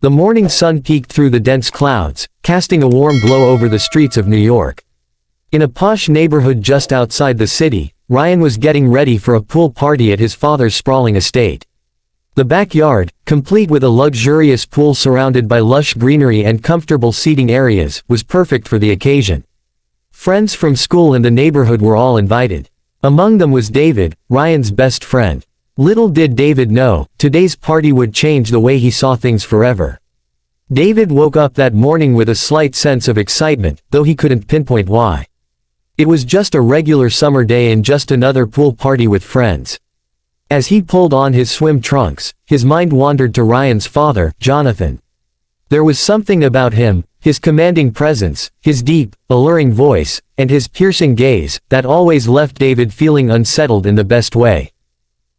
The morning sun peeked through the dense clouds, casting a warm glow over the streets of New York. In a posh neighborhood just outside the city, Ryan was getting ready for a pool party at his father's sprawling estate. The backyard, complete with a luxurious pool surrounded by lush greenery and comfortable seating areas, was perfect for the occasion. Friends from school and the neighborhood were all invited. Among them was David, Ryan's best friend. Little did David know, today's party would change the way he saw things forever. David woke up that morning with a slight sense of excitement, though he couldn't pinpoint why. It was just a regular summer day and just another pool party with friends. As he pulled on his swim trunks, his mind wandered to Ryan's father, Jonathan. There was something about him, his commanding presence, his deep, alluring voice, and his piercing gaze, that always left David feeling unsettled in the best way.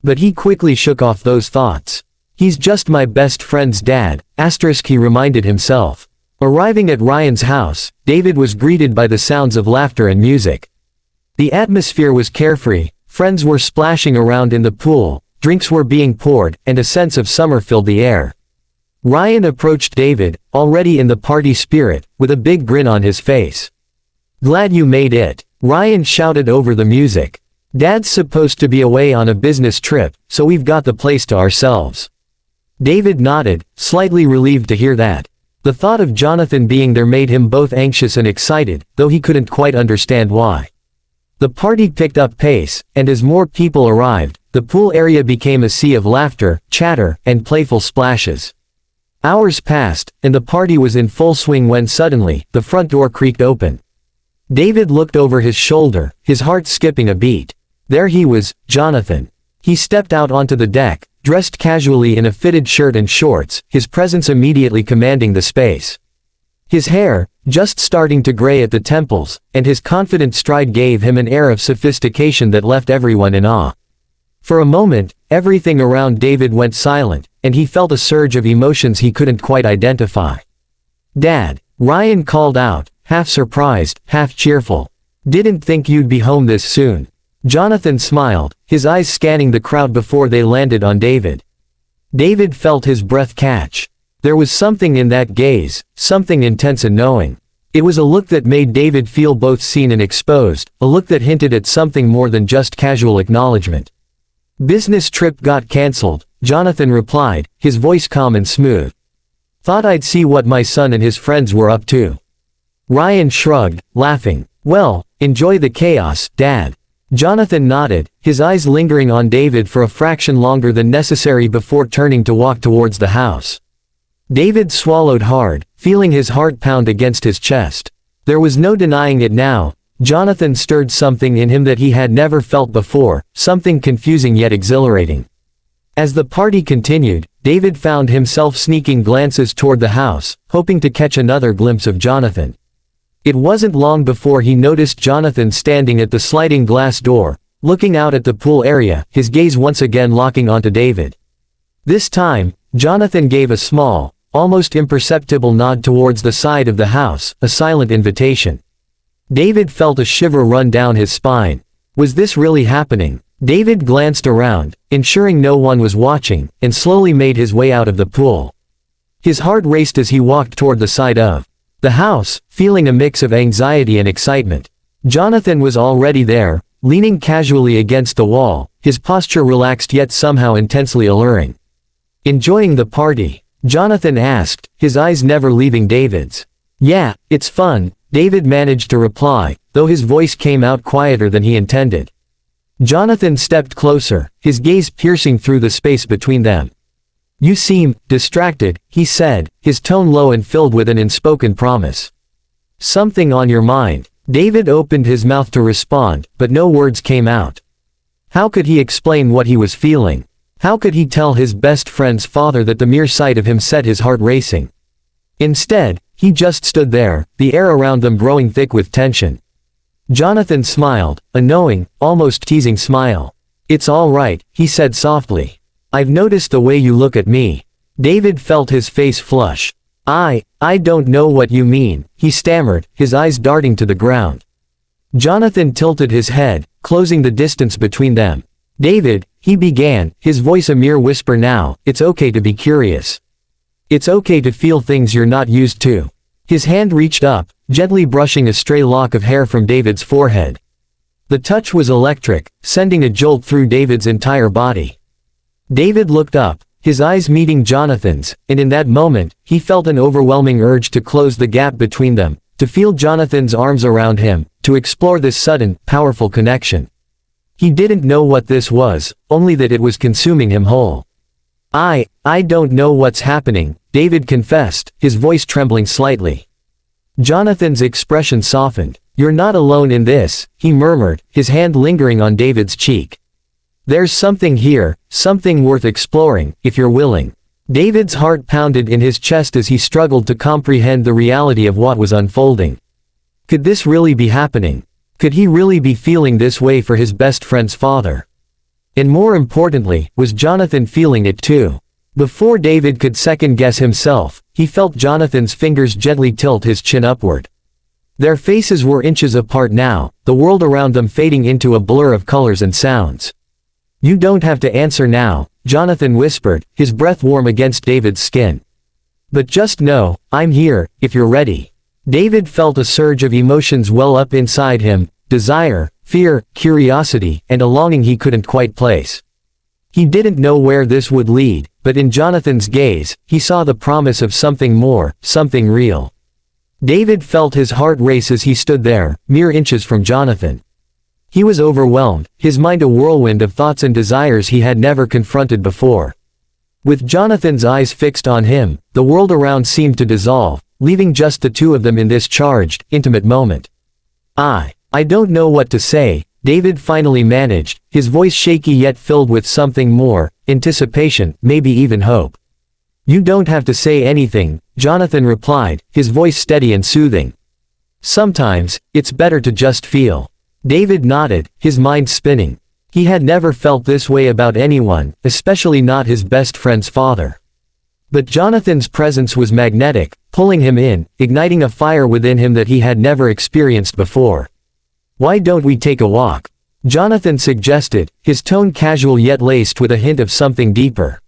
But he quickly shook off those thoughts. He's just my best friend's dad, he reminded himself. Arriving at Ryan's house, David was greeted by the sounds of laughter and music. The atmosphere was carefree, friends were splashing around in the pool, drinks were being poured, and a sense of summer filled the air. Ryan approached David, already in the party spirit, with a big grin on his face. "Glad you made it," Ryan shouted over the music. "Dad's supposed to be away on a business trip, so we've got the place to ourselves." David nodded, slightly relieved to hear that. The thought of Jonathan being there made him both anxious and excited, though he couldn't quite understand why. The party picked up pace, and as more people arrived, the pool area became a sea of laughter, chatter, and playful splashes. Hours passed, and the party was in full swing when suddenly, the front door creaked open. David looked over his shoulder, his heart skipping a beat. There he was, Jonathan. He stepped out onto the deck, dressed casually in a fitted shirt and shorts, his presence immediately commanding the space. His hair, just starting to gray at the temples, and his confident stride gave him an air of sophistication that left everyone in awe. For a moment, everything around David went silent, and he felt a surge of emotions he couldn't quite identify. "Dad," Ryan called out, half surprised, half cheerful. "Didn't think you'd be home this soon." Jonathan smiled, his eyes scanning the crowd before they landed on David. David felt his breath catch. There was something in that gaze, something intense and knowing. It was a look that made David feel both seen and exposed, a look that hinted at something more than just casual acknowledgement. "Business trip got cancelled," Jonathan replied, his voice calm and smooth. "Thought I'd see what my son and his friends were up to." Ryan shrugged, laughing. "Well, enjoy the chaos, Dad." Jonathan nodded, his eyes lingering on David for a fraction longer than necessary before turning to walk towards the house. David swallowed hard, feeling his heart pound against his chest. There was no denying it now. Jonathan stirred something in him that he had never felt before, something confusing yet exhilarating. As the party continued, David found himself sneaking glances toward the house, hoping to catch another glimpse of Jonathan. It wasn't long before he noticed Jonathan standing at the sliding glass door, looking out at the pool area, his gaze once again locking onto David. This time, Jonathan gave a small, almost imperceptible nod towards the side of the house, a silent invitation. David felt a shiver run down his spine. Was this really happening? David glanced around, ensuring no one was watching, and slowly made his way out of the pool. His heart raced as he walked toward the side of the house, feeling a mix of anxiety and excitement. Jonathan was already there, leaning casually against the wall, his posture relaxed yet somehow intensely alluring. "Enjoying the party?" Jonathan asked, his eyes never leaving David's. "Yeah, it's fun," David managed to reply, though his voice came out quieter than he intended. Jonathan stepped closer, his gaze piercing through the space between them. "You seem distracted," he said, his tone low and filled with an unspoken promise. "Something on your mind?" David opened his mouth to respond, but no words came out. How could he explain what he was feeling? How could he tell his best friend's father that the mere sight of him set his heart racing? Instead, he just stood there, the air around them growing thick with tension. Jonathan smiled, a knowing, almost teasing smile. "It's all right," he said softly. "I've noticed the way you look at me." David felt his face flush. I don't know what you mean," he stammered, his eyes darting to the ground. Jonathan tilted his head, closing the distance between them. "David," he began, his voice a mere whisper now, "it's okay to be curious." It's okay to feel things you're not used to. His hand reached up, gently brushing a stray lock of hair from David's forehead. The touch was electric, sending a jolt through David's entire body. David looked up, his eyes meeting Jonathan's, and in that moment, he felt an overwhelming urge to close the gap between them, to feel Jonathan's arms around him, to explore this sudden, powerful connection. He didn't know what this was, only that it was consuming him whole. I don't know what's happening, David confessed, his voice trembling slightly. Jonathan's expression softened. You're not alone in this, he murmured, his hand lingering on David's cheek. There's something here, something worth exploring, if you're willing. David's heart pounded in his chest as he struggled to comprehend the reality of what was unfolding. Could this really be happening? Could he really be feeling this way for his best friend's father? And more importantly, was Jonathan feeling it too? Before David could second-guess himself, he felt Jonathan's fingers gently tilt his chin upward. Their faces were inches apart now, the world around them fading into a blur of colors and sounds. You don't have to answer now, Jonathan whispered, his breath warm against David's skin. But just know, I'm here, if you're ready. David felt a surge of emotions well up inside him, desire, fear, curiosity, and a longing he couldn't quite place. He didn't know where this would lead, but in Jonathan's gaze, he saw the promise of something more, something real. David felt his heart race as he stood there, mere inches from Jonathan. He was overwhelmed, his mind a whirlwind of thoughts and desires he had never confronted before. With Jonathan's eyes fixed on him, the world around seemed to dissolve, leaving just the two of them in this charged, intimate moment. I don't know what to say, David finally managed, his voice shaky yet filled with something more, anticipation, maybe even hope. You don't have to say anything, Jonathan replied, his voice steady and soothing. Sometimes, it's better to just feel. David nodded, his mind spinning. He had never felt this way about anyone, especially not his best friend's father. But Jonathan's presence was magnetic, pulling him in, igniting a fire within him that he had never experienced before. Why don't we take a walk? Jonathan suggested, his tone casual yet laced with a hint of something deeper.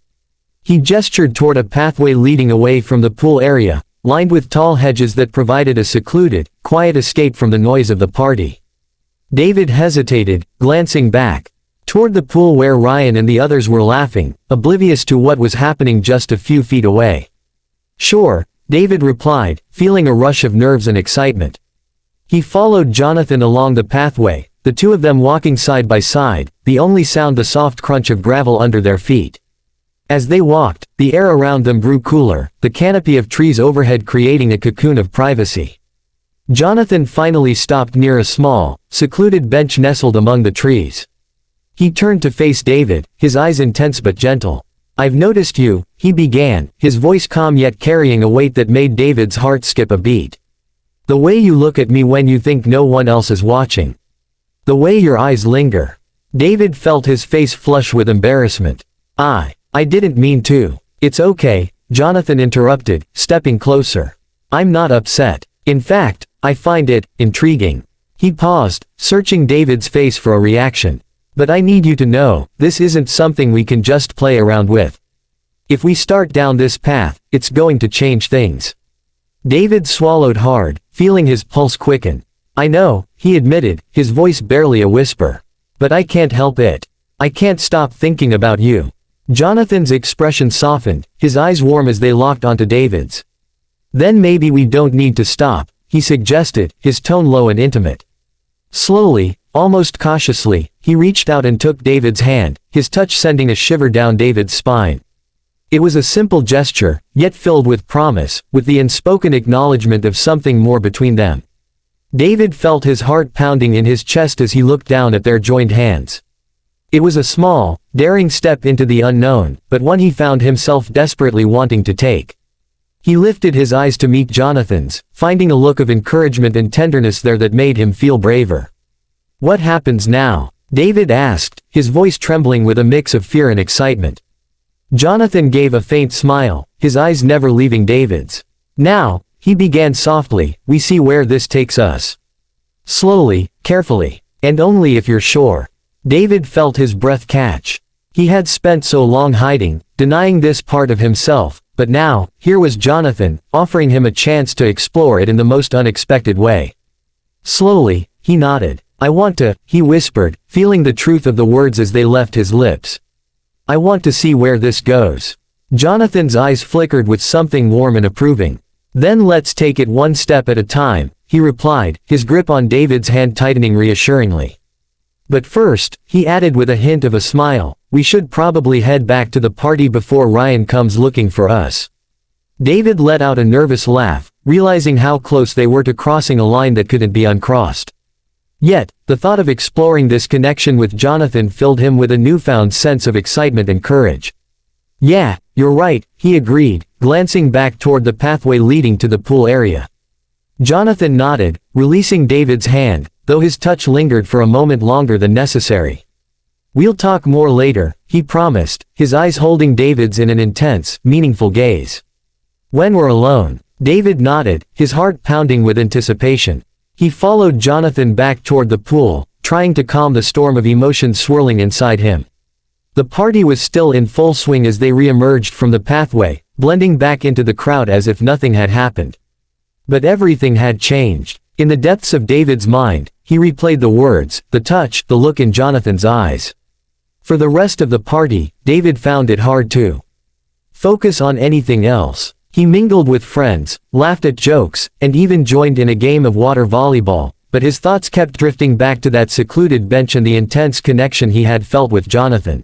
He gestured toward a pathway leading away from the pool area, lined with tall hedges that provided a secluded, quiet escape from the noise of the party. David hesitated, glancing back toward the pool where Ryan and the others were laughing, oblivious to what was happening just a few feet away. Sure, David replied, feeling a rush of nerves and excitement. He followed Jonathan along the pathway, the two of them walking side by side, the only sound the soft crunch of gravel under their feet. As they walked, the air around them grew cooler, the canopy of trees overhead creating a cocoon of privacy. Jonathan finally stopped near a small, secluded bench nestled among the trees. He turned to face David, his eyes intense but gentle. I've noticed you, he began, his voice calm yet carrying a weight that made David's heart skip a beat. The way you look at me when you think no one else is watching. The way your eyes linger. David felt his face flush with embarrassment. I didn't mean to. It's okay, Jonathan interrupted, stepping closer. I'm not upset. In fact, I find it intriguing. He paused, searching David's face for a reaction. But I need you to know, this isn't something we can just play around with. If we start down this path, it's going to change things. David swallowed hard, feeling his pulse quicken. I know, he admitted, his voice barely a whisper. But I can't help it. I can't stop thinking about you. Jonathan's expression softened, his eyes warm as they locked onto David's. Then maybe we don't need to stop, he suggested, his tone low and intimate. Slowly, almost cautiously, he reached out and took David's hand, his touch sending a shiver down David's spine. It was a simple gesture, yet filled with promise, with the unspoken acknowledgement of something more between them. David felt his heart pounding in his chest as he looked down at their joined hands. It was a small, daring step into the unknown, but one he found himself desperately wanting to take. He lifted his eyes to meet Jonathan's, finding a look of encouragement and tenderness there that made him feel braver. What happens now? David asked, his voice trembling with a mix of fear and excitement. Jonathan gave a faint smile, his eyes never leaving David's. Now, he began softly, we see where this takes us. Slowly, carefully, and only if you're sure. David felt his breath catch. He had spent so long hiding, denying this part of himself, but now, here was Jonathan, offering him a chance to explore it in the most unexpected way. Slowly, he nodded. "I want to," he whispered, feeling the truth of the words as they left his lips. "I want to see where this goes." Jonathan's eyes flickered with something warm and approving. "Then let's take it one step at a time," he replied, his grip on David's hand tightening reassuringly. "But first," he added with a hint of a smile, "we should probably head back to the party before Ryan comes looking for us." David let out a nervous laugh, realizing how close they were to crossing a line that couldn't be uncrossed. Yet, the thought of exploring this connection with Jonathan filled him with a newfound sense of excitement and courage. "Yeah, you're right," he agreed, glancing back toward the pathway leading to the pool area. Jonathan nodded, releasing David's hand, though his touch lingered for a moment longer than necessary. "We'll talk more later," he promised, his eyes holding David's in an intense, meaningful gaze. "When we're alone." David nodded, his heart pounding with anticipation. He followed Jonathan back toward the pool, trying to calm the storm of emotions swirling inside him. The party was still in full swing as they re-emerged from the pathway, blending back into the crowd as if nothing had happened. But everything had changed. In the depths of David's mind, he replayed the words, the touch, the look in Jonathan's eyes. For the rest of the party, David found it hard to focus on anything else. He mingled with friends, laughed at jokes, and even joined in a game of water volleyball, but his thoughts kept drifting back to that secluded bench and the intense connection he had felt with Jonathan.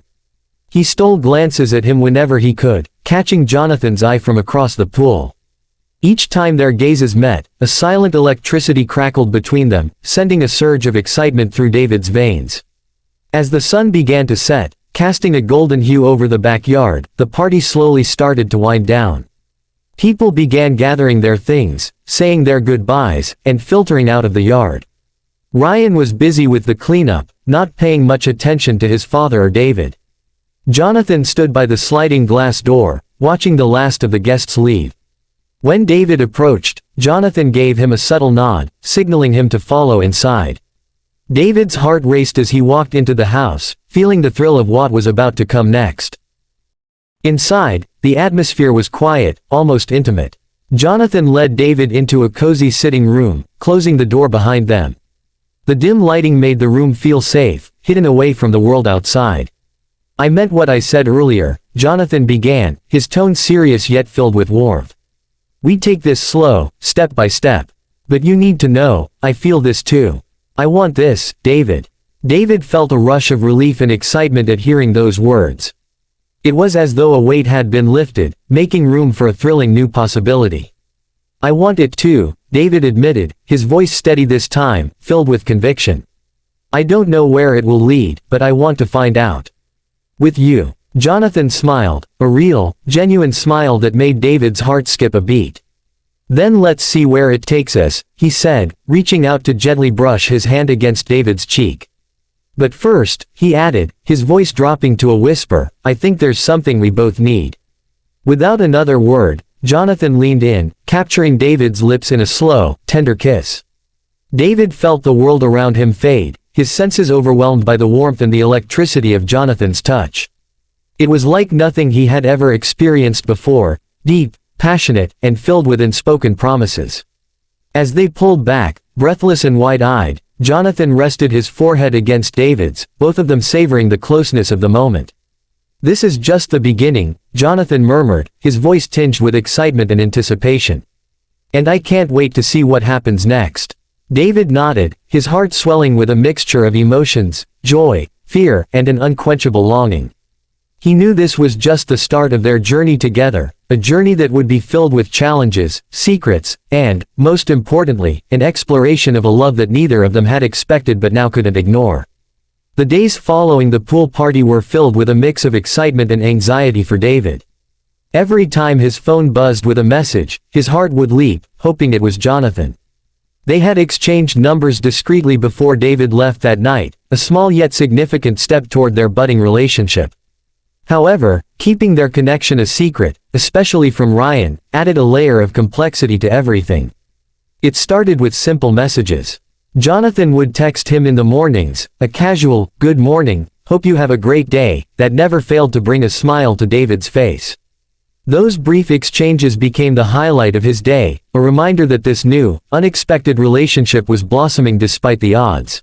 He stole glances at him whenever he could, catching Jonathan's eye from across the pool. Each time their gazes met, a silent electricity crackled between them, sending a surge of excitement through David's veins. As the sun began to set, casting a golden hue over the backyard, the party slowly started to wind down. People began gathering their things, saying their goodbyes, and filtering out of the yard. Ryan was busy with the cleanup, not paying much attention to his father or David. Jonathan stood by the sliding glass door, watching the last of the guests leave. When David approached, Jonathan gave him a subtle nod, signaling him to follow inside. David's heart raced as he walked into the house, feeling the thrill of what was about to come next. Inside, the atmosphere was quiet, almost intimate. Jonathan led David into a cozy sitting room, closing the door behind them. The dim lighting made the room feel safe, hidden away from the world outside. "I meant what I said earlier," Jonathan began, his tone serious yet filled with warmth. "We take this slow, step by step. But you need to know, I feel this too. I want this, David." David felt a rush of relief and excitement at hearing those words. It was as though a weight had been lifted, making room for a thrilling new possibility. "I want it too," David admitted, his voice steady this time, filled with conviction. "I don't know where it will lead, but I want to find out. With you." Jonathan smiled, a real, genuine smile that made David's heart skip a beat. "Then let's see where it takes us," he said, reaching out to gently brush his hand against David's cheek. "But first," he added, his voice dropping to a whisper, "I think there's something we both need." Without another word, Jonathan leaned in, capturing David's lips in a slow, tender kiss. David felt the world around him fade, his senses overwhelmed by the warmth and the electricity of Jonathan's touch. It was like nothing he had ever experienced before, deep, passionate, and filled with unspoken promises. As they pulled back, breathless and wide-eyed, Jonathan rested his forehead against David's, both of them savoring the closeness of the moment. "This is just the beginning," Jonathan murmured, his voice tinged with excitement and anticipation. "And I can't wait to see what happens next." David nodded, his heart swelling with a mixture of emotions, joy, fear, and an unquenchable longing. He knew this was just the start of their journey together, a journey that would be filled with challenges, secrets, and, most importantly, an exploration of a love that neither of them had expected but now couldn't ignore. The days following the pool party were filled with a mix of excitement and anxiety for David. Every time his phone buzzed with a message, his heart would leap, hoping it was Jonathan. They had exchanged numbers discreetly before David left that night, a small yet significant step toward their budding relationship. However, keeping their connection a secret, especially from Ryan, added a layer of complexity to everything. It started with simple messages. Jonathan would text him in the mornings, a casual, "Good morning, hope you have a great day," that never failed to bring a smile to David's face. Those brief exchanges became the highlight of his day, a reminder that this new, unexpected relationship was blossoming despite the odds.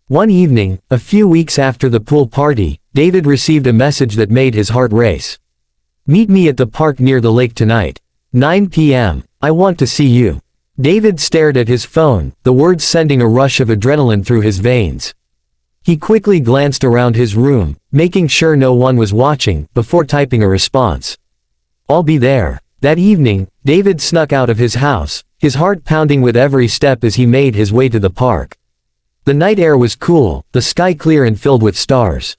One evening, a few weeks after the pool party, David received a message that made his heart race. "Meet me at the park near the lake tonight. 9 p.m. I want to see you." David stared at his phone, the words sending a rush of adrenaline through his veins. He quickly glanced around his room, making sure no one was watching, before typing a response. "I'll be there." That evening, David snuck out of his house, his heart pounding with every step as he made his way to the park. The night air was cool, the sky clear and filled with stars.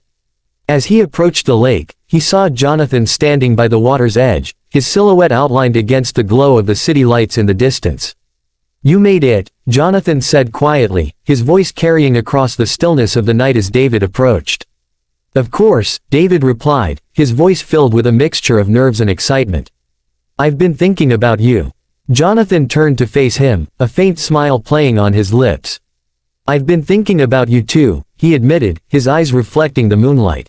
As he approached the lake, he saw Jonathan standing by the water's edge, his silhouette outlined against the glow of the city lights in the distance. "You made it," Jonathan said quietly, his voice carrying across the stillness of the night as David approached. "Of course," David replied, his voice filled with a mixture of nerves and excitement. "I've been thinking about you." Jonathan turned to face him, a faint smile playing on his lips. "I've been thinking about you too," he admitted, his eyes reflecting the moonlight.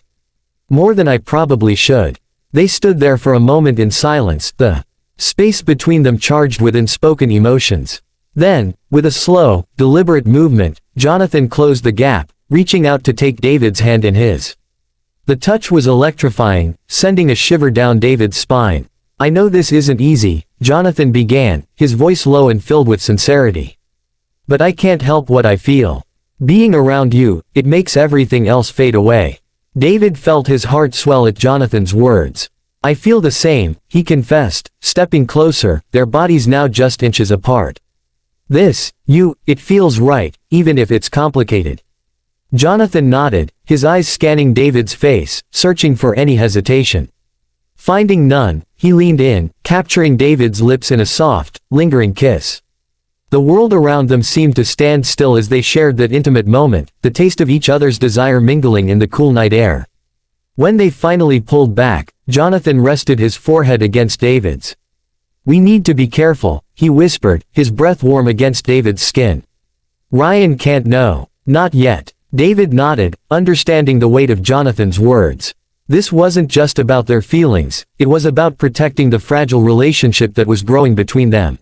"More than I probably should." They stood there for a moment in silence, the space between them charged with unspoken emotions. Then, with a slow, deliberate movement, Jonathan closed the gap, reaching out to take David's hand in his. The touch was electrifying, sending a shiver down David's spine. "I know this isn't easy," Jonathan began, his voice low and filled with sincerity. "But I can't help what I feel. Being around you, it makes everything else fade away." David felt his heart swell at Jonathan's words. "I feel the same," he confessed, stepping closer, their bodies now just inches apart. It feels right, even if it's complicated." Jonathan nodded, his eyes scanning David's face, searching for any hesitation. Finding none, he leaned in, capturing David's lips in a soft, lingering kiss. The world around them seemed to stand still as they shared that intimate moment, the taste of each other's desire mingling in the cool night air. When they finally pulled back, Jonathan rested his forehead against David's. "We need to be careful," he whispered, his breath warm against David's skin. "Ryan can't know." "Not yet." David nodded, understanding the weight of Jonathan's words. This wasn't just about their feelings, it was about protecting the fragile relationship that was growing between them.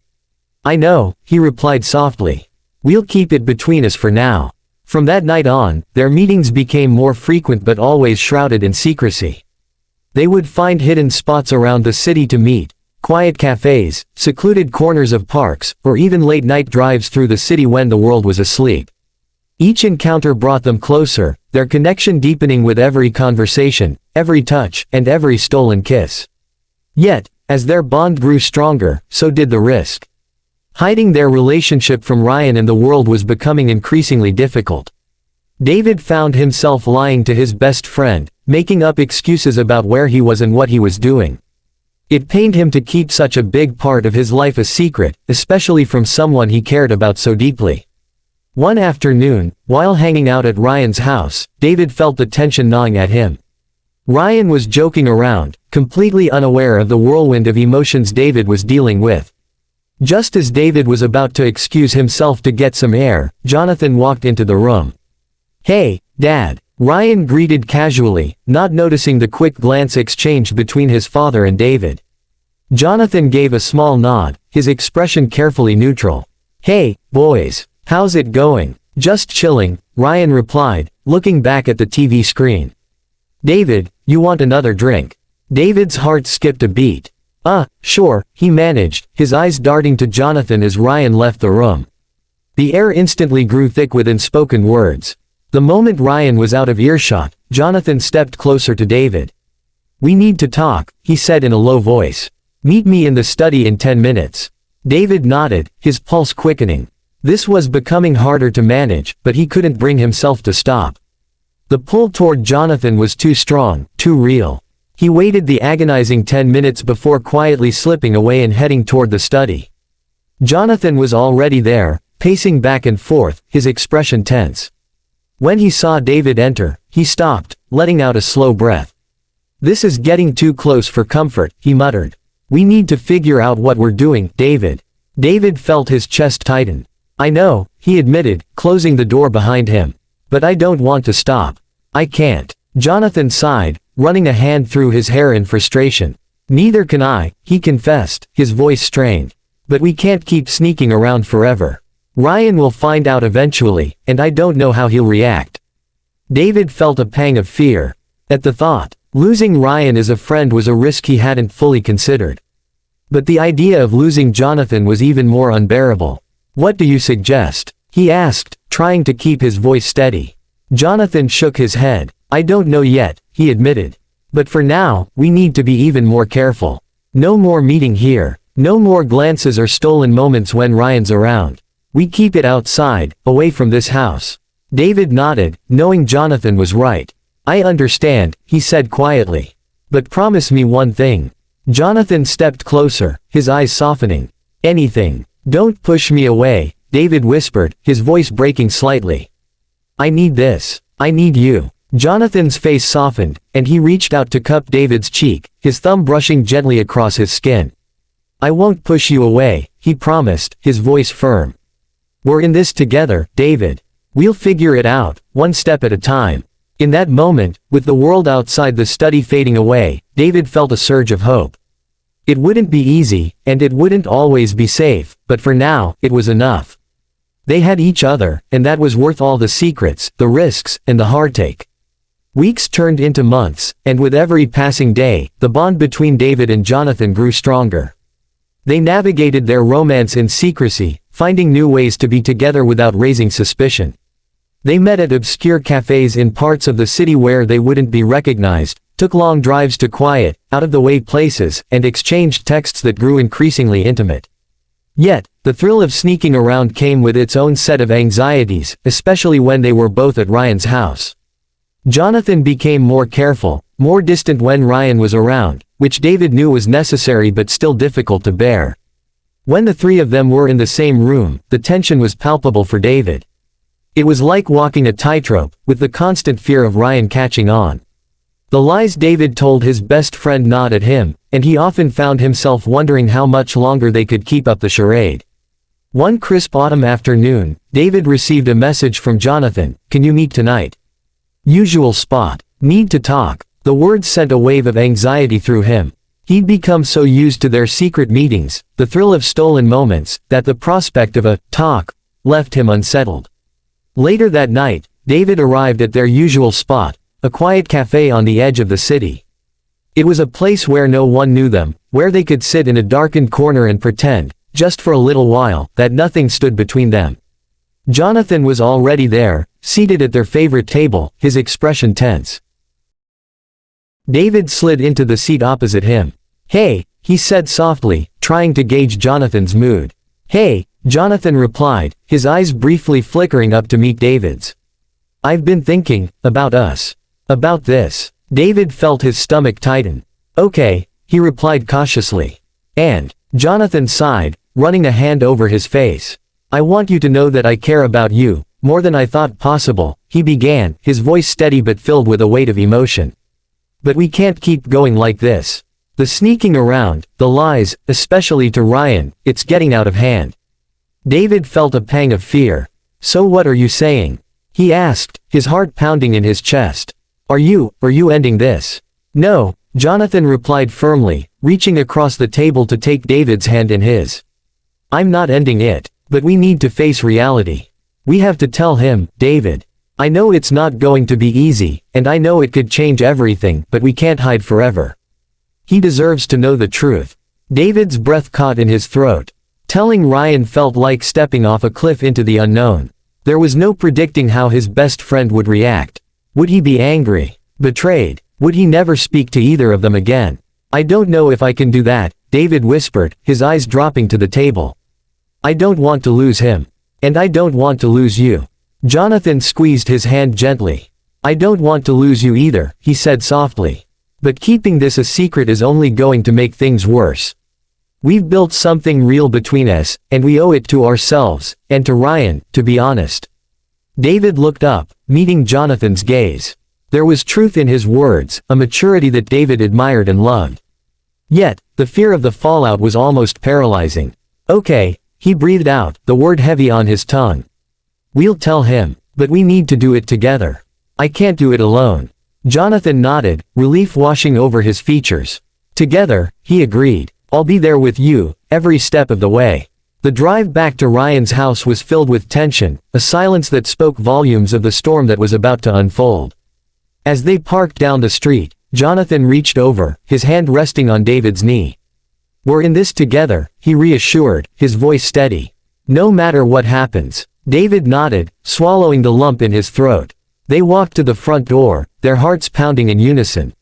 "I know," he replied softly. "We'll keep it between us for now." From that night on, their meetings became more frequent but always shrouded in secrecy. They would find hidden spots around the city to meet. Quiet cafes, secluded corners of parks, or even late-night drives through the city when the world was asleep. Each encounter brought them closer, their connection deepening with every conversation, every touch, and every stolen kiss. Yet, as their bond grew stronger, so did the risk. Hiding their relationship from Ryan and the world was becoming increasingly difficult. David found himself lying to his best friend, making up excuses about where he was and what he was doing. It pained him to keep such a big part of his life a secret, especially from someone he cared about so deeply. One afternoon, while hanging out at Ryan's house, David felt the tension gnawing at him. Ryan was joking around, completely unaware of the whirlwind of emotions David was dealing with. Just as David was about to excuse himself to get some air, Jonathan walked into the room. "Hey, Dad," Ryan greeted casually, not noticing the quick glance exchanged between his father and David. Jonathan gave a small nod, his expression carefully neutral. "Hey, boys. How's it going?" "Just chilling," Ryan replied, looking back at the TV screen. "David, you want another drink?" David's heart skipped a beat. Sure," he managed, his eyes darting to Jonathan as Ryan left the room. The air instantly grew thick with unspoken words. The moment Ryan was out of earshot, Jonathan stepped closer to David. "We need to talk," he said in a low voice. "Meet me in the study in 10 minutes. David nodded, his pulse quickening. This was becoming harder to manage, but he couldn't bring himself to stop. The pull toward Jonathan was too strong, too real. He waited the agonizing 10 minutes before quietly slipping away and heading toward the study. Jonathan was already there, pacing back and forth, his expression tense. When he saw David enter, he stopped, letting out a slow breath. "This is getting too close for comfort," he muttered. "We need to figure out what we're doing, David." David felt his chest tighten. "I know," he admitted, closing the door behind him. "But I don't want to stop. I can't." Jonathan sighed, running a hand through his hair in frustration. Neither can I, he confessed, his voice strained. But we can't keep sneaking around forever. Ryan will find out eventually, and I don't know how he'll react. David felt a pang of fear. At the thought, losing Ryan as a friend was a risk he hadn't fully considered. But the idea of losing Jonathan was even more unbearable. What do you suggest? He asked, trying to keep his voice steady. Jonathan shook his head. I don't know yet, he admitted. But for now, we need to be even more careful. No more meeting here. No more glances or stolen moments when Ryan's around. We keep it outside, away from this house. David nodded, knowing Jonathan was right. I understand, he said quietly. But promise me one thing. Jonathan stepped closer, his eyes softening. Anything. Don't push me away, David whispered, his voice breaking slightly. I need this. I need you. Jonathan's face softened, and he reached out to cup David's cheek, his thumb brushing gently across his skin. I won't push you away, he promised, his voice firm. We're in this together, David. We'll figure it out, one step at a time. In that moment, with the world outside the study fading away, David felt a surge of hope. It wouldn't be easy, and it wouldn't always be safe, but for now, it was enough. They had each other, and that was worth all the secrets, the risks, and the heartache. Weeks turned into months, and with every passing day, the bond between David and Jonathan grew stronger. They navigated their romance in secrecy, finding new ways to be together without raising suspicion. They met at obscure cafes in parts of the city where they wouldn't be recognized, took long drives to quiet, out-of-the-way places, and exchanged texts that grew increasingly intimate. Yet, the thrill of sneaking around came with its own set of anxieties, especially when they were both at Ryan's house. Jonathan became more careful, more distant when Ryan was around, which David knew was necessary but still difficult to bear. When the three of them were in the same room, the tension was palpable for David. It was like walking a tightrope, with the constant fear of Ryan catching on. The lies David told his best friend gnawed at him, and he often found himself wondering how much longer they could keep up the charade. One crisp autumn afternoon, David received a message from Jonathan, "Can you meet tonight?" Usual spot. Need to talk. The words sent a wave of anxiety through him. He'd become so used to their secret meetings, the thrill of stolen moments, that the prospect of a talk left him unsettled. Later that night, David arrived at their usual spot, a quiet cafe on the edge of the city. It was a place where no one knew them, where they could sit in a darkened corner and pretend, just for a little while, that nothing stood between them. Jonathan was already there, seated at their favorite table, his expression tense. David slid into the seat opposite him. "Hey," he said softly, trying to gauge Jonathan's mood. "Hey," Jonathan replied, his eyes briefly flickering up to meet David's. "I've been thinking, about us. About this." David felt his stomach tighten. "Okay," he replied cautiously. "And," Jonathan sighed, running a hand over his face. "I want you to know that I care about you, more than I thought possible," he began, his voice steady but filled with a weight of emotion. "But we can't keep going like this. The sneaking around, the lies, especially to Ryan, it's getting out of hand." David felt a pang of fear. "So what are you saying?" he asked, his heart pounding in his chest. Are you ending this?" "No," Jonathan replied firmly, reaching across the table to take David's hand in his. "I'm not ending it, but we need to face reality. We have to tell him, David. I know it's not going to be easy, and I know it could change everything, but we can't hide forever. He deserves to know the truth." David's breath caught in his throat. Telling Ryan felt like stepping off a cliff into the unknown. There was no predicting how his best friend would react. Would he be angry? Betrayed? Would he never speak to either of them again? "I don't know if I can do that," David whispered, his eyes dropping to the table. "I don't want to lose him. And I don't want to lose you." Jonathan squeezed his hand gently. "I don't want to lose you either," he said softly. "But keeping this a secret is only going to make things worse. We've built something real between us, and we owe it to ourselves, and to Ryan, to be honest." David looked up, meeting Jonathan's gaze. There was truth in his words, a maturity that David admired and loved. Yet, the fear of the fallout was almost paralyzing. "Okay," he breathed out, the word heavy on his tongue. "We'll tell him, but we need to do it together. I can't do it alone." Jonathan nodded, relief washing over his features. Together, he agreed. I'll be there with you, every step of the way. The drive back to Ryan's house was filled with tension, a silence that spoke volumes of the storm that was about to unfold. As they parked down the street, Jonathan reached over, his hand resting on David's knee. "We're in this together," he reassured, his voice steady. "No matter what happens." David nodded, swallowing the lump in his throat. They walked to the front door, their hearts pounding in unison.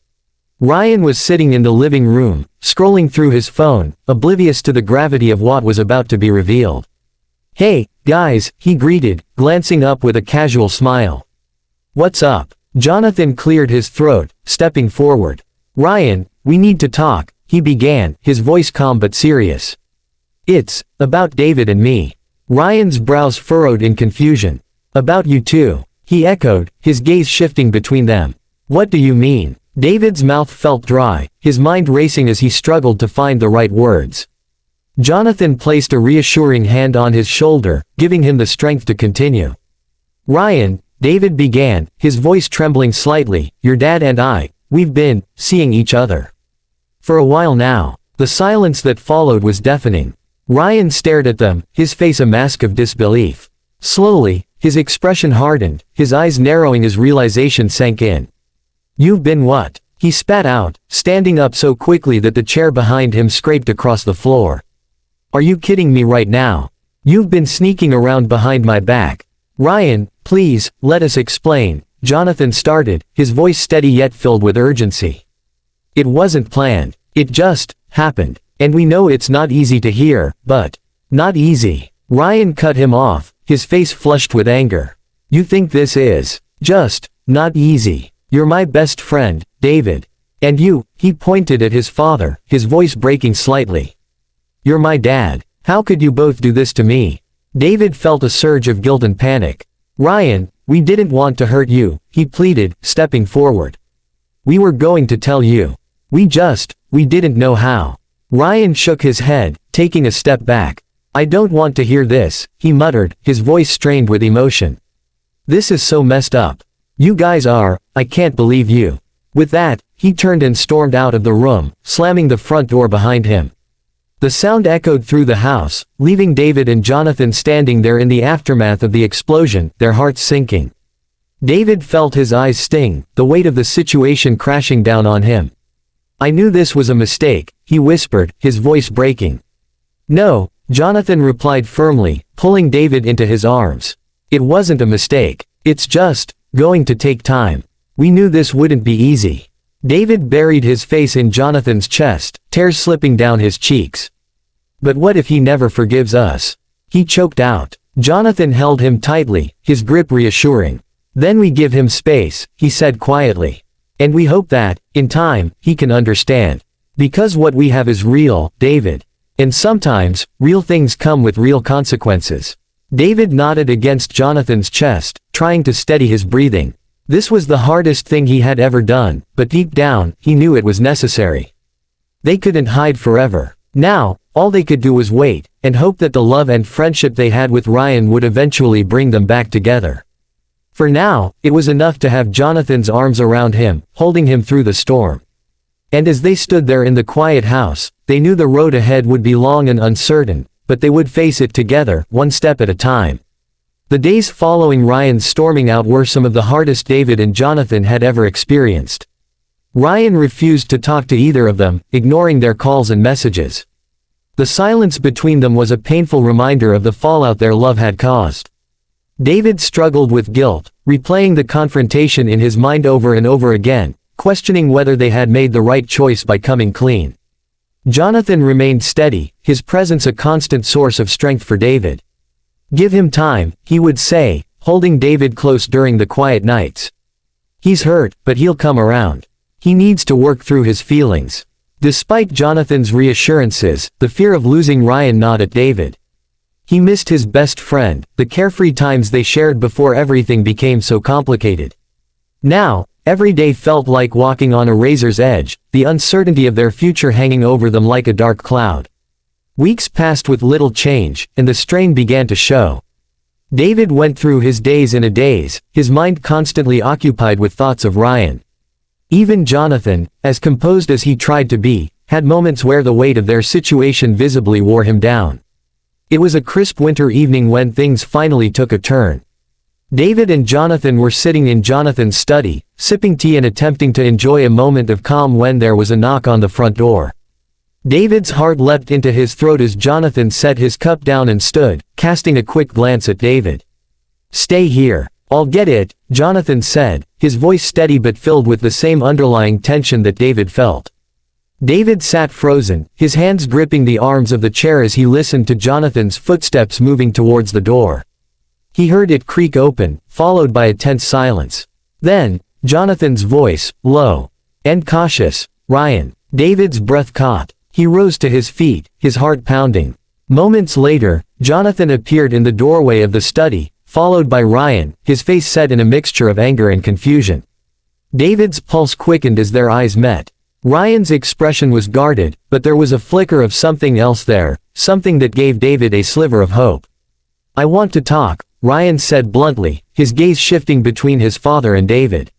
Ryan was sitting in the living room, scrolling through his phone, oblivious to the gravity of what was about to be revealed. "Hey, guys," he greeted, glancing up with a casual smile. "What's up?" Jonathan cleared his throat, stepping forward. "Ryan, we need to talk," he began, his voice calm but serious. "It's about David and me." Ryan's brows furrowed in confusion. "About you two," he echoed, his gaze shifting between them. "What do you mean?" David's mouth felt dry, his mind racing as he struggled to find the right words. Jonathan placed a reassuring hand on his shoulder, giving him the strength to continue. "Ryan," David began, his voice trembling slightly, "your dad and we've been seeing each other for a while now." The silence that followed was deafening. Ryan stared at them, his face a mask of disbelief. Slowly, his expression hardened, his eyes narrowing as realization sank in. "You've been what?" he spat out, standing up so quickly that the chair behind him scraped across the floor. "Are you kidding me right now? You've been sneaking around behind my back." "Ryan, please, let us explain," Jonathan started, his voice steady yet filled with urgency. "It wasn't planned. It just happened. And we know it's not easy to hear, but not easy." Ryan cut him off, his face flushed with anger. "You think this is just not easy? You're my best friend, David. And you," he pointed at his father, his voice breaking slightly. "You're my dad. How could you both do this to me?" David felt a surge of guilt and panic. "Ryan, we didn't want to hurt you," he pleaded, stepping forward. "We were going to tell you. We didn't know how." Ryan shook his head, taking a step back. "I don't want to hear this," he muttered, his voice strained with emotion. "This is so messed up. You guys are, I can't believe you." With that, he turned and stormed out of the room, slamming the front door behind him. The sound echoed through the house, leaving David and Jonathan standing there in the aftermath of the explosion, their hearts sinking. David felt his eyes sting, the weight of the situation crashing down on him. "I knew this was a mistake," he whispered, his voice breaking. "No," Jonathan replied firmly, pulling David into his arms. "It wasn't a mistake. It's just going to take time. We knew this wouldn't be easy." David buried his face in Jonathan's chest, tears slipping down his cheeks. "But what if he never forgives us?" he choked out. Jonathan held him tightly, his grip reassuring. "Then we give him space," he said quietly. "And we hope that, in time, he can understand. Because what we have is real, David. And sometimes, real things come with real consequences." David nodded against Jonathan's chest, trying to steady his breathing. This was the hardest thing he had ever done, but deep down, he knew it was necessary. They couldn't hide forever. Now, all they could do was wait, and hope that the love and friendship they had with Ryan would eventually bring them back together. For now, it was enough to have Jonathan's arms around him, holding him through the storm. And as they stood there in the quiet house, they knew the road ahead would be long and uncertain, but they would face it together, one step at a time. The days following Ryan's storming out were some of the hardest David and Jonathan had ever experienced. Ryan refused to talk to either of them, ignoring their calls and messages. The silence between them was a painful reminder of the fallout their love had caused. David struggled with guilt, replaying the confrontation in his mind over and over again, questioning whether they had made the right choice by coming clean. Jonathan remained steady, his presence a constant source of strength for David. "Give him time," he would say, holding David close during the quiet nights. "He's hurt, but he'll come around. He needs to work through his feelings." Despite Jonathan's reassurances, the fear of losing Ryan gnawed at David. He missed his best friend, the carefree times they shared before everything became so complicated. Now, every day felt like walking on a razor's edge, the uncertainty of their future hanging over them like a dark cloud. Weeks passed with little change, and the strain began to show. David went through his days in a daze, his mind constantly occupied with thoughts of Ryan. Even Jonathan, as composed as he tried to be, had moments where the weight of their situation visibly wore him down. It was a crisp winter evening when things finally took a turn. David and Jonathan were sitting in Jonathan's study, sipping tea and attempting to enjoy a moment of calm when there was a knock on the front door. David's heart leapt into his throat as Jonathan set his cup down and stood, casting a quick glance at David. "Stay here. I'll get it," Jonathan said, his voice steady but filled with the same underlying tension that David felt. David sat frozen, his hands gripping the arms of the chair as he listened to Jonathan's footsteps moving towards the door. He heard it creak open, followed by a tense silence. Then, Jonathan's voice, low and cautious, "Ryan." David's breath caught. He rose to his feet, his heart pounding. Moments later, Jonathan appeared in the doorway of the study, followed by Ryan, his face set in a mixture of anger and confusion. David's pulse quickened as their eyes met. Ryan's expression was guarded, but there was a flicker of something else there, something that gave David a sliver of hope. "I want to talk," Ryan said bluntly, his gaze shifting between his father and David.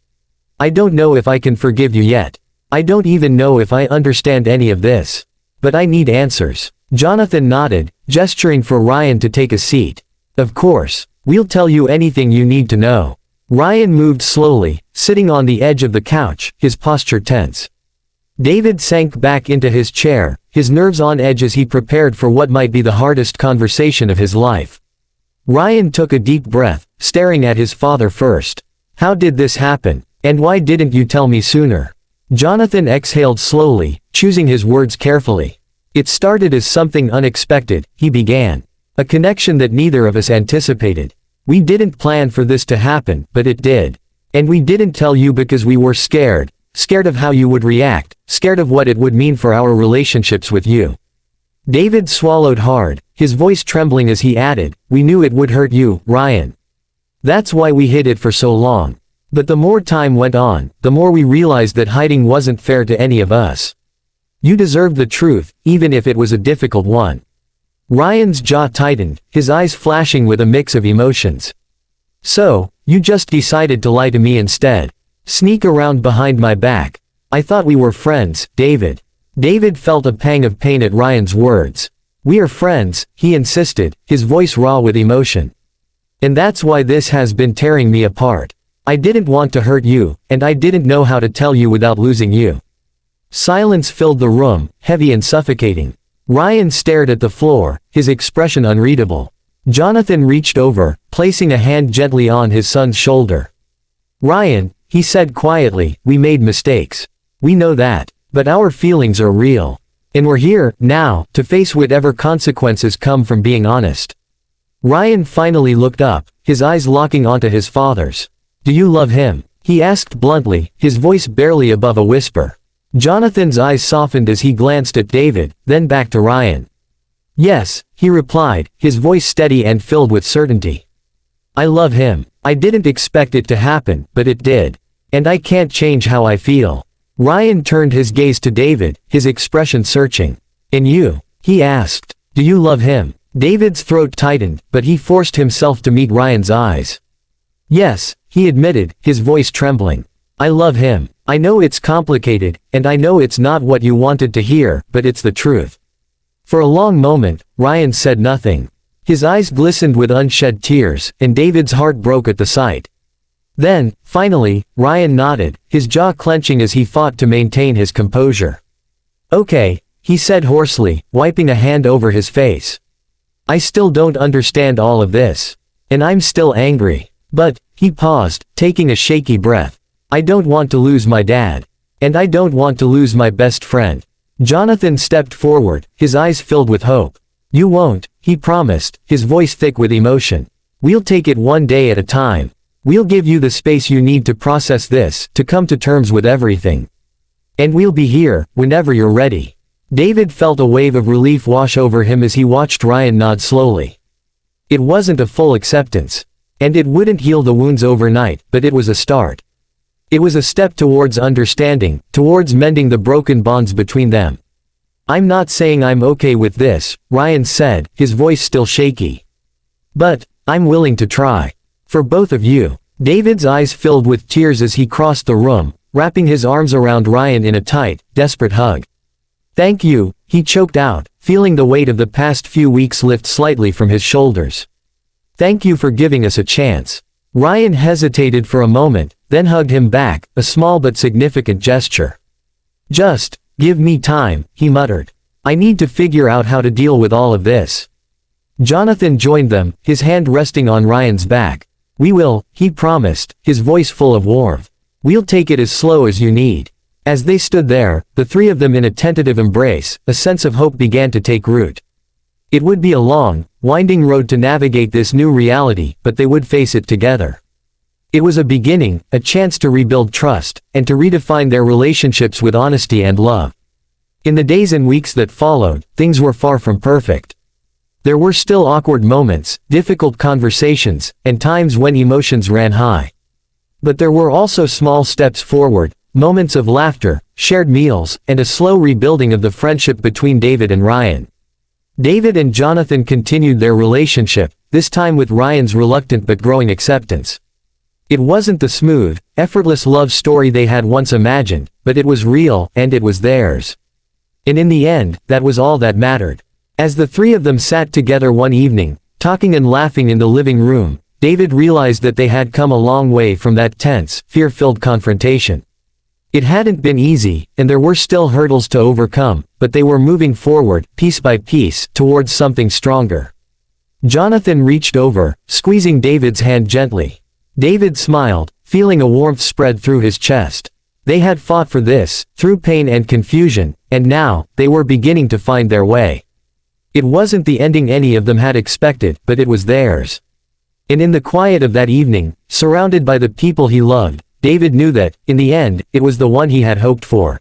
"I don't know if I can forgive you yet. I don't even know if I understand any of this. But I need answers." Jonathan nodded, gesturing for Ryan to take a seat. "Of course. We'll tell you anything you need to know." Ryan moved slowly, sitting on the edge of the couch, his posture tense. David sank back into his chair, his nerves on edge as he prepared for what might be the hardest conversation of his life. Ryan took a deep breath, staring at his father first. "How did this happen? And why didn't you tell me sooner?" Jonathan exhaled slowly, choosing his words carefully. "It started as something unexpected," he began. "A connection that neither of us anticipated. We didn't plan for this to happen, but it did. And we didn't tell you because we were scared of how you would react, scared of what it would mean for our relationships with you." David swallowed hard, his voice trembling as he added, "We knew it would hurt you, Ryan. That's why we hid it for so long. But the more time went on, the more we realized that hiding wasn't fair to any of us. You deserved the truth, even if it was a difficult one." Ryan's jaw tightened, his eyes flashing with a mix of emotions. "So, you just decided to lie to me instead. Sneak around behind my back. I thought we were friends, David." David felt a pang of pain at Ryan's words. "We are friends," he insisted, his voice raw with emotion. "And that's why this has been tearing me apart. I didn't want to hurt you, and I didn't know how to tell you without losing you." Silence filled the room, heavy and suffocating. Ryan stared at the floor, his expression unreadable. Jonathan reached over, placing a hand gently on his son's shoulder. "Ryan," he said quietly, "we made mistakes. We know that. But our feelings are real. And we're here, now, to face whatever consequences come from being honest." Ryan finally looked up, his eyes locking onto his father's. "Do you love him?" he asked bluntly, his voice barely above a whisper. Jonathan's eyes softened as he glanced at David, then back to Ryan. "Yes," he replied, his voice steady and filled with certainty. "I love him. I didn't expect it to happen, but it did. And I can't change how I feel." Ryan turned his gaze to David, his expression searching. "And you?" he asked. "Do you love him?" David's throat tightened, but he forced himself to meet Ryan's eyes. "Yes," he admitted, his voice trembling. "I love him. I know it's complicated, and I know it's not what you wanted to hear, but it's the truth." For a long moment, Ryan said nothing. His eyes glistened with unshed tears, and David's heart broke at the sight. Then, finally, Ryan nodded, his jaw clenching as he fought to maintain his composure. "Okay," he said hoarsely, wiping a hand over his face. "I still don't understand all of this. And I'm still angry. But," he paused, taking a shaky breath, "I don't want to lose my dad. And I don't want to lose my best friend." Jonathan stepped forward, his eyes filled with hope. "You won't," he promised, his voice thick with emotion. "We'll take it one day at a time. We'll give you the space you need to process this, to come to terms with everything. And we'll be here, whenever you're ready." David felt a wave of relief wash over him as he watched Ryan nod slowly. It wasn't a full acceptance. And it wouldn't heal the wounds overnight, but it was a start. It was a step towards understanding, towards mending the broken bonds between them. "I'm not saying I'm okay with this," Ryan said, his voice still shaky. "But, I'm willing to try. For both of you." David's eyes filled with tears as he crossed the room, wrapping his arms around Ryan in a tight, desperate hug. "Thank you," he choked out, feeling the weight of the past few weeks lift slightly from his shoulders. "Thank you for giving us a chance." Ryan hesitated for a moment, then hugged him back, a small but significant gesture. "Just give me time," he muttered. "I need to figure out how to deal with all of this." Jonathan joined them, his hand resting on Ryan's back. "We will," he promised, his voice full of warmth. "We'll take it as slow as you need." As they stood there, the three of them in a tentative embrace, a sense of hope began to take root. It would be a long, winding road to navigate this new reality, but they would face it together. It was a beginning, a chance to rebuild trust, and to redefine their relationships with honesty and love. In the days and weeks that followed, things were far from perfect. There were still awkward moments, difficult conversations, and times when emotions ran high. But there were also small steps forward, moments of laughter, shared meals, and a slow rebuilding of the friendship between David and Ryan. David and Jonathan continued their relationship, this time with Ryan's reluctant but growing acceptance. It wasn't the smooth, effortless love story they had once imagined, but it was real, and it was theirs. And in the end, that was all that mattered. As the three of them sat together one evening, talking and laughing in the living room, David realized that they had come a long way from that tense, fear-filled confrontation. It hadn't been easy, and there were still hurdles to overcome, but they were moving forward, piece by piece, towards something stronger. Jonathan reached over, squeezing David's hand gently. David smiled, feeling a warmth spread through his chest. They had fought for this, through pain and confusion, and now, they were beginning to find their way. It wasn't the ending any of them had expected, but it was theirs. And in the quiet of that evening, surrounded by the people he loved, David knew that, in the end, it was the one he had hoped for.